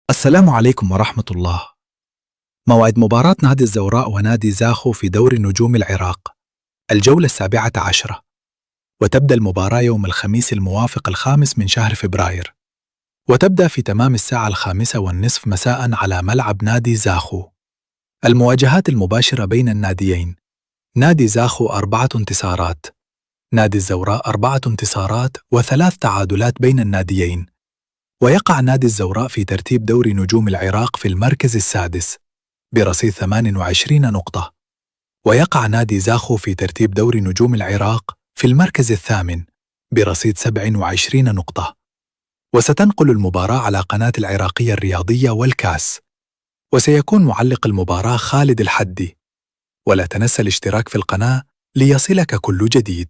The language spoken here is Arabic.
السلام عليكم ورحمة الله. موعد مباراة نادي الزوراء ونادي زاخو في دوري نجوم العراق، الجولة 17، وتبدأ المباراة يوم الخميس الموافق 5 من شهر فبراير، وتبدأ في تمام الساعة 5:30 مساء على ملعب نادي زاخو. المواجهات المباشرة بين الناديين: نادي زاخو 4 انتصارات، نادي الزوراء 4 انتصارات و3 تعادلات بين الناديين. ويقع نادي الزوراء في ترتيب دوري نجوم العراق في المركز السادس برصيد 28 نقطة، ويقع نادي زاخو في ترتيب دوري نجوم العراق في المركز الثامن برصيد 27 نقطة. وستنقل المباراة على قناة العراقية الرياضية والكاس، وسيكون معلق المباراة خالد الحدي. ولا تنسى الاشتراك في القناة ليصلك كل جديد.